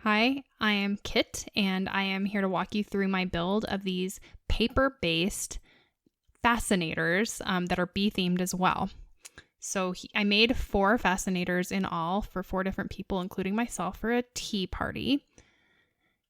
Hi, I am Kit, and I am here to walk you through my build of these paper-based fascinators that are bee-themed as well. So I made 4 fascinators in all for 4 different people, including myself, for a tea party.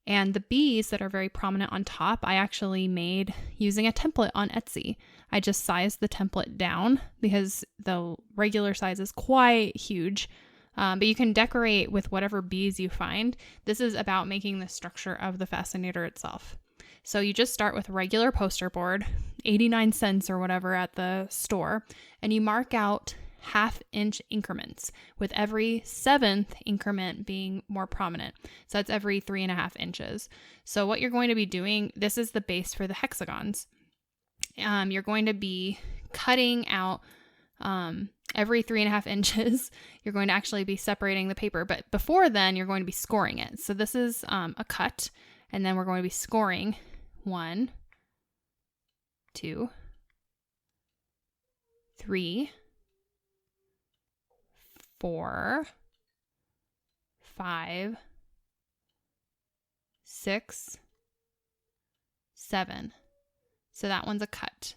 And the bees that are very prominent on top, I actually made using a template on Etsy. I just sized the template down because the regular size is quite huge. But you can decorate with whatever bees you find. This is about making the structure of the fascinator itself. So you just start with regular poster board, 89 cents or whatever at the store, and you mark out 1/2 inch increments, with every 7th increment being more prominent. So that's every 3.5 inches. So what you're going to be doing, this is the base for the hexagons. You're going to be cutting out every 3.5 inches. You're going to actually be separating the paper, but before then you're going to be scoring it. So this is a cut, and then we're going to be scoring 1, 2, 3, 4, 5, 6, 7. So that one's a cut.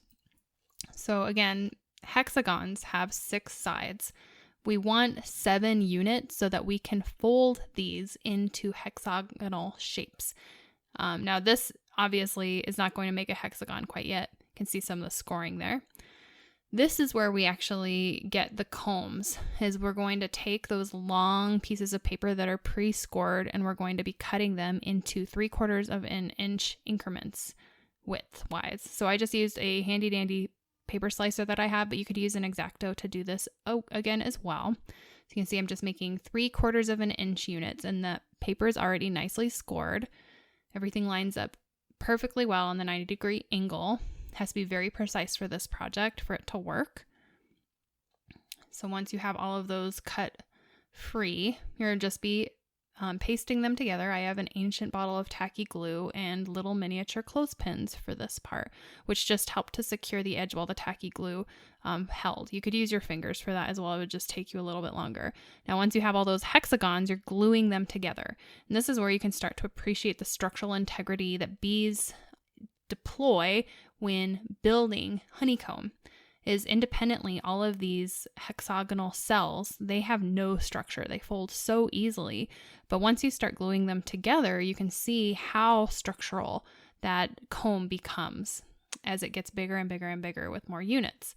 So again, hexagons have 6 sides. We want 7 units so that we can fold these into hexagonal shapes. Now this obviously is not going to make a hexagon quite yet. You can see some of the scoring there. This is where we actually get the combs, is we're going to take those long pieces of paper that are pre-scored and we're going to be cutting them into 3/4 of an inch increments width-wise. So I just used a handy dandy paper slicer that I have, but you could use an X-Acto to do this again as well. So you can see I'm just making 3/4 of an inch units, and the paper is already nicely scored. Everything lines up perfectly well on the 90-degree angle. It has to be very precise for this project for it to work. So once you have all of those cut free, you're just be pasting them together. I have an ancient bottle of tacky glue and little miniature clothespins for this part, which just help to secure the edge while the tacky glue held. You could use your fingers for that as well. It would just take you a little bit longer. Now, once you have all those hexagons, you're gluing them together. And this is where you can start to appreciate the structural integrity that bees deploy when building honeycomb. Is independently, all of these hexagonal cells, they have no structure. They fold so easily. But once you start gluing them together, you can see how structural that comb becomes as it gets bigger and bigger and bigger with more units.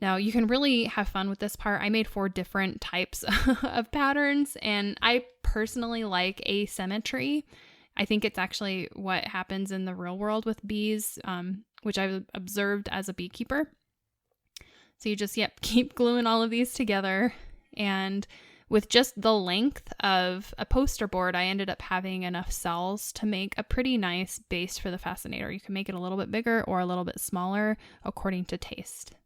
Now, you can really have fun with this part. I made 4 different types of patterns, and I personally like asymmetry. I think it's actually what happens in the real world with bees, which I've observed as a beekeeper. So you just, keep gluing all of these together. And with just the length of a poster board, I ended up having enough cells to make a pretty nice base for the fascinator. You can make it a little bit bigger or a little bit smaller according to taste.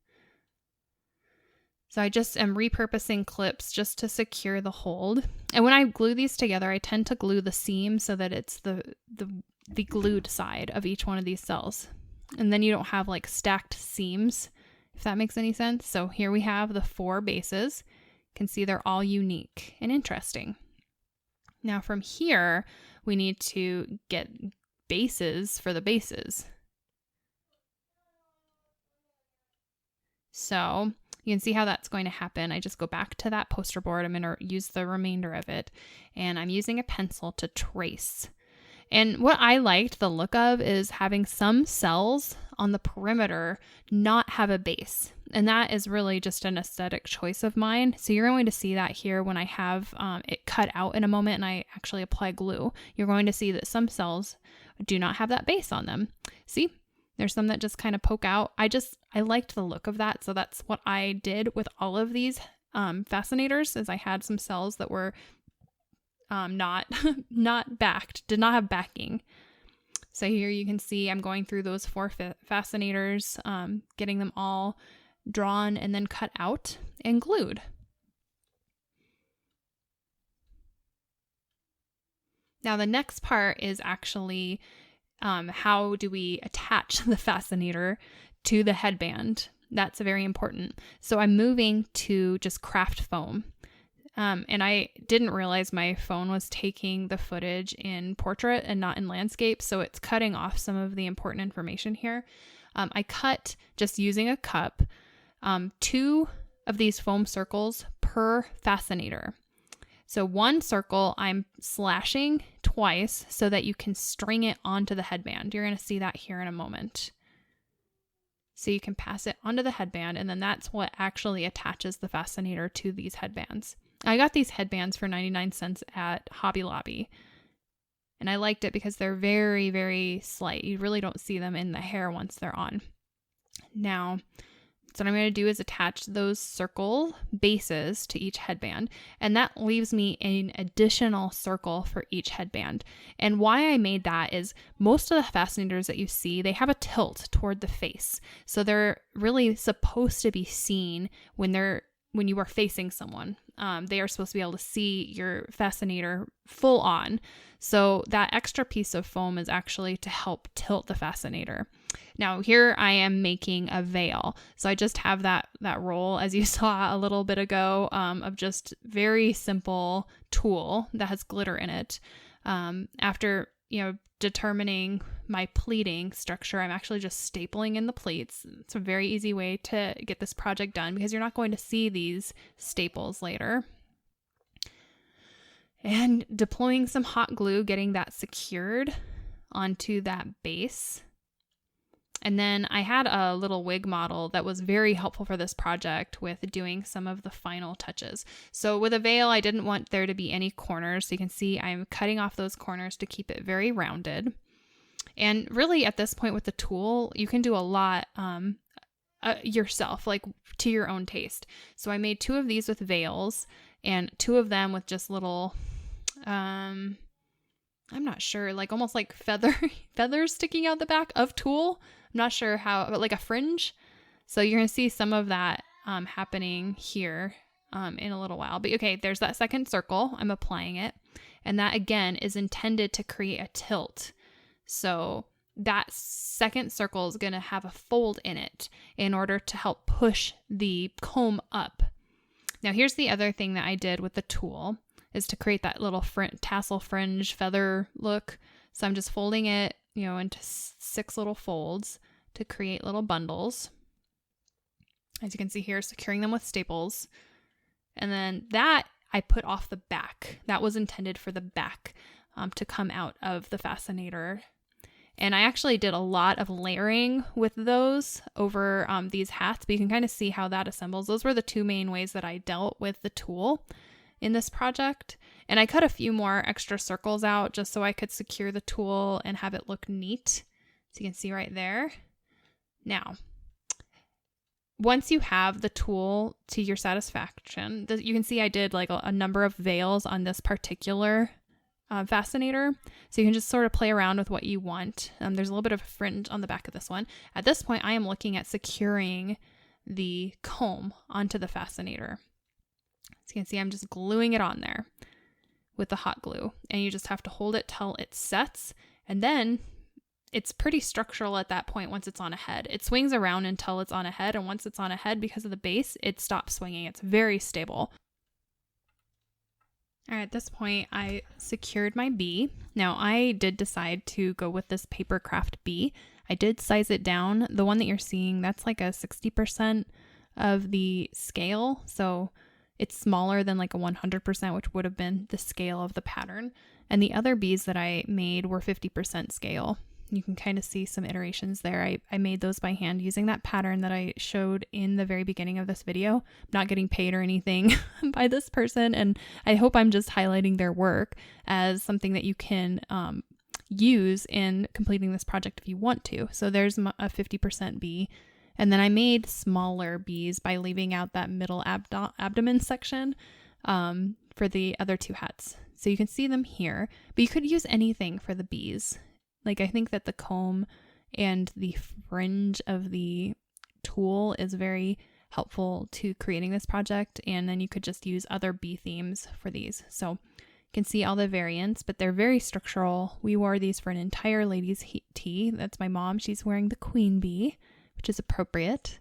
So I just am repurposing clips just to secure the hold. And when I glue these together, I tend to glue the seam so that it's the glued side of each one of these cells. And then you don't have like stacked seams, if that makes any sense. So here we have the 4 bases. You can see they're all unique and interesting. Now from here, we need to get bases for the bases. So you can see how that's going to happen. I just go back to that poster board. I'm going to use the remainder of it, and I'm using a pencil to trace. And what I liked the look of is having some cells on the perimeter not have a base. And that is really just an aesthetic choice of mine. So you're going to see that here when I have it cut out in a moment and I actually apply glue. You're going to see that some cells do not have that base on them. See? There's some that just kind of poke out. I liked the look of that. So that's what I did with all of these fascinators, is I had some cells that were not backed, did not have backing. So here you can see I'm going through those 4 fascinators, getting them all drawn and then cut out and glued. Now the next part is actually how do we attach the fascinator to the headband? That's very important. So I'm moving to just craft foam. And I didn't realize my phone was taking the footage in portrait and not in landscape, so it's cutting off some of the important information here. I cut, just using a cup, 2 of these foam circles per fascinator. So one circle I'm slashing twice so that you can string it onto the headband. You're going to see that here in a moment. So you can pass it onto the headband, and then that's what actually attaches the fascinator to these headbands. I got these headbands for 99 cents at Hobby Lobby, and I liked it because they're very, very slight. You really don't see them in the hair once they're on. Now, so what I'm going to do is attach those circle bases to each headband, and that leaves me an additional circle for each headband. And why I made that is most of the fascinators that you see, they have a tilt toward the face. So they're really supposed to be seen when you are facing someone. They are supposed to be able to see your fascinator full on. So that extra piece of foam is actually to help tilt the fascinator. Now here I am making a veil. So I just have that roll, as you saw a little bit ago, of just very simple tulle that has glitter in it. After, determining my pleating structure, I'm actually just stapling in the pleats. It's a very easy way to get this project done because you're not going to see these staples later. And deploying some hot glue, getting that secured onto that base. And then I had a little wig model that was very helpful for this project with doing some of the final touches. So with a veil, I didn't want there to be any corners. So you can see I'm cutting off those corners to keep it very rounded. And really at this point with the tulle, you can do a lot yourself, like to your own taste. So I made 2 of these with veils and 2 of them with just little, I'm not sure, like almost like feathers sticking out the back of tulle. I'm not sure how, but like a fringe. So you're going to see some of that happening here in a little while. But okay, there's that second circle. I'm applying it. And that again is intended to create a tilt. So that second circle is going to have a fold in it in order to help push the comb up. Now here's the other thing that I did with the tulle is to create that little tassel fringe feather look. So I'm just folding it, into 6 little folds to create little bundles. As you can see here, securing them with staples. And then that I put off the back. That was intended for the back to come out of the fascinator. And I actually did a lot of layering with those over these hats, but you can kind of see how that assembles. Those were the 2 main ways that I dealt with the tulle in this project. And I cut a few more extra circles out just so I could secure the tulle and have it look neat. So you can see right there. Now, once you have the tulle to your satisfaction, you can see I did like a number of veils on this particular fascinator. So you can just sort of play around with what you want. There's a little bit of a fringe on the back of this one. At this point, I am looking at securing the comb onto the fascinator. So you can see I'm just gluing it on there with the hot glue, and you just have to hold it till it sets, and then it's pretty structural at that point once it's on a head. It swings around until it's on a head, and once it's on a head, because of the base, it stops swinging. It's very stable. All right, at this point, I secured my bee. Now, I did decide to go with this paper craft bee. I did size it down. The one that you're seeing, that's like a 60% of the scale, so it's smaller than like a 100%, which would have been the scale of the pattern. And the other bees that I made were 50% scale. You can kind of see some iterations there. I made those by hand using that pattern that I showed in the very beginning of this video. I'm not getting paid or anything by this person, and I hope I'm just highlighting their work as something that you can use in completing this project if you want to. So there's a 50% bee. And then I made smaller bees by leaving out that middle abdomen section for the other 2 hats. So you can see them here, but you could use anything for the bees. Like I think that the comb and the fringe of the tulle is very helpful to creating this project. And then you could just use other bee themes for these. So you can see all the variants, but they're very structural. We wore these for an entire ladies' tee. That's my mom. She's wearing the queen bee, which is appropriate.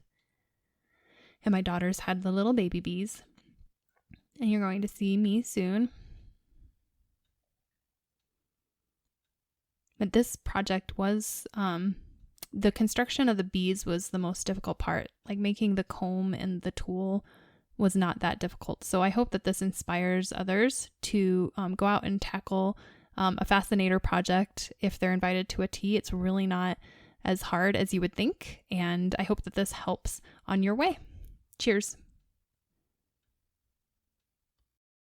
And my daughters had the little baby bees. And you're going to see me soon. But this project was, the construction of the beads was the most difficult part. Like making the comb and the tool was not that difficult. So I hope that this inspires others to go out and tackle a fascinator project if they're invited to a tea. It's really not as hard as you would think. And I hope that this helps on your way. Cheers.